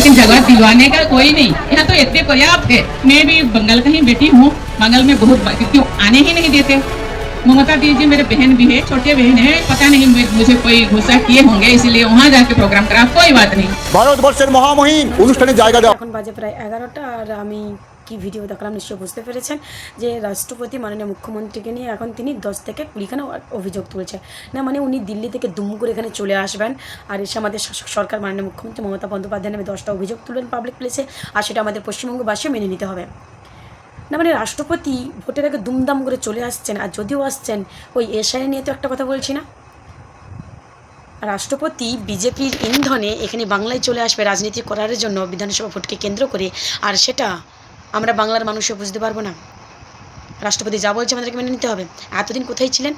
लेकिन जगह दिलवाने का कोई नहीं। यहाँ तो इतने पर्याप्त है। मैं भी बंगाल का ही बेटी हूँ, बंगाल में बहुत क्यों आने ही नहीं देते। ममता दीदी मेरे बहन भी है, छोटे बहन है, पता नहीं मुझे कोई गुस्सा किए होंगे इसलिए वहाँ जाके प्रोग्राम करा, कोई बात नहीं। ভারতবর্ষের মহামহিম অনুষ্ঠানে জায়গা দেওয়া। এখন বাজে প্রায় 11টা আর আমি কি ভিডিও দেখলাম নিশ্চয়ই বুঝতে পেরেছেন যে রাষ্ট্রপতি মাননীয় মুখ্যমন্ত্রীকে নিয়ে এখন তিনি 10 থেকে 20খানা অভিযোগ তুলছেন। না মানে উনি দিল্লি থেকে দুম করে এখানে চলে আসবেন আর এসে আমাদের শাসক সরকার মাননীয় মুখ্যমন্ত্রী মমতা বন্দ্যোপাধ্যায় নামে 10টা অভিযোগ তুলবেন পাবলিক প্লেসে, আর সেটা আমাদের পশ্চিমবঙ্গবাসীও মেনে নিতে হবে। না মানে রাষ্ট্রপতি ভোটের আগে দুমদাম করে চলে আসছেন, আর যদিও আসছেন ওই এসআই নিয়ে তো একটা কথা বলছি না, রাষ্ট্রপতি বিজেপির ইন্ধনে এখানে বাংলায় চলে আসবে রাজনীতি করার জন্য বিধানসভা ভোটকে কেন্দ্র করে, আর সেটা আমরা বাংলার মানুষও বুঝতে পারবো না। রাষ্ট্রপতি যা বলছে আমাদেরকে মেনে নিতে হবে। এতদিন কোথায় ছিলেন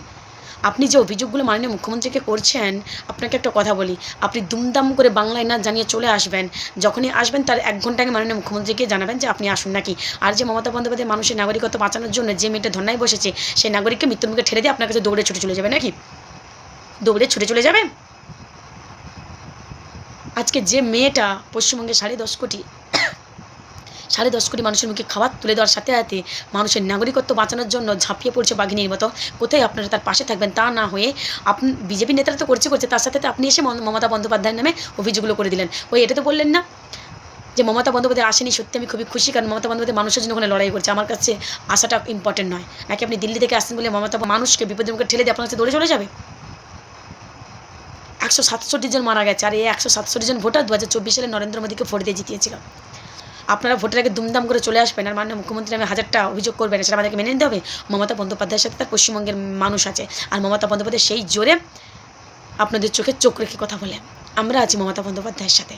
আপনি? যে অভিযোগগুলো মাননীয় মুখ্যমন্ত্রীকে করছেন, আপনাকে একটা কথা বলি, আপনি দুমদাম করে বাংলায় না জানিয়ে চলে আসবেন। যখনই আসবেন তার 1 ঘন্টা আগে মাননীয় মুখ্যমন্ত্রীকে জানাবেন যে আপনি আসুন নাকি। আর যে মমতা বন্দ্যোপাধ্যায় মানুষের নাগরিকত্ব বাঁচানোর জন্য যে মেয়েটা ধর্নায় বসেছে সেই নাগরিককে মৃত্যুর মুখে ঠেলে দিয়ে আপনার কাছে দৌড়ে ছুটে চলে যাবে নাকি? দৌড়ে ছুটে চলে যাবে? আজকে যে মেয়েটা পশ্চিমবঙ্গে 10.5 কোটি মানুষের মুখে খাবার তুলে দেওয়ার সাথে সাথে মানুষের নাগরিকত্ব বাঁচানোর জন্য ঝাঁপিয়ে পড়ছে বাঘিনীর মতো, কোথায় আপনারা তার পাশে থাকবেন? তা না হয়ে আপনি বিজেপি নেতারা তো করছে তার সাথে আপনি এসে মমতা বন্দ্যোপাধ্যায়ের নামে অভিযোগগুলো করে দিলেন। ওই এটা তো বললেন না যে মমতা বন্দ্যোপাধ্যায় আসেনি, সত্যি আমি খুবই খুশি, কারণ মমতা বন্দ্যোপাধ্যায় মানুষের জন্য ওখানে লড়াই করছে। আমার কাছে আসাটা ইম্পর্টেন্ট নয়, নাকি আপনি দিল্লি থেকে আসছেন বলে মমতা মানুষকে বিপদের মুখে ঠেলে দিয়ে আপনার কাছে দৌড়ে চলে যাবে? 167 জন মারা গেছে, আর এই 167 জন ভোটার 2024 সালে নরেন্দ্র মোদীকে ভোট দিয়ে জিতিয়েছিল। আপনারা ভোটের আগে দুমদাম করে চলে আসবেন আর মাননীয় মুখ্যমন্ত্রী নামে 1000টা অভিযোগ করবেন, সেটা আমাদেরকে মেনে নিতে হবে। মমতা বন্দ্যোপাধ্যায়ের সাথে তার পশ্চিমবঙ্গের মানুষ আছে, আর মমতা বন্দ্যোপাধ্যায় সেই জোরে আপনাদের চোখে চোখ রেখে কথা বলে। আমরা আছি মমতা বন্দ্যোপাধ্যায়ের সাথে।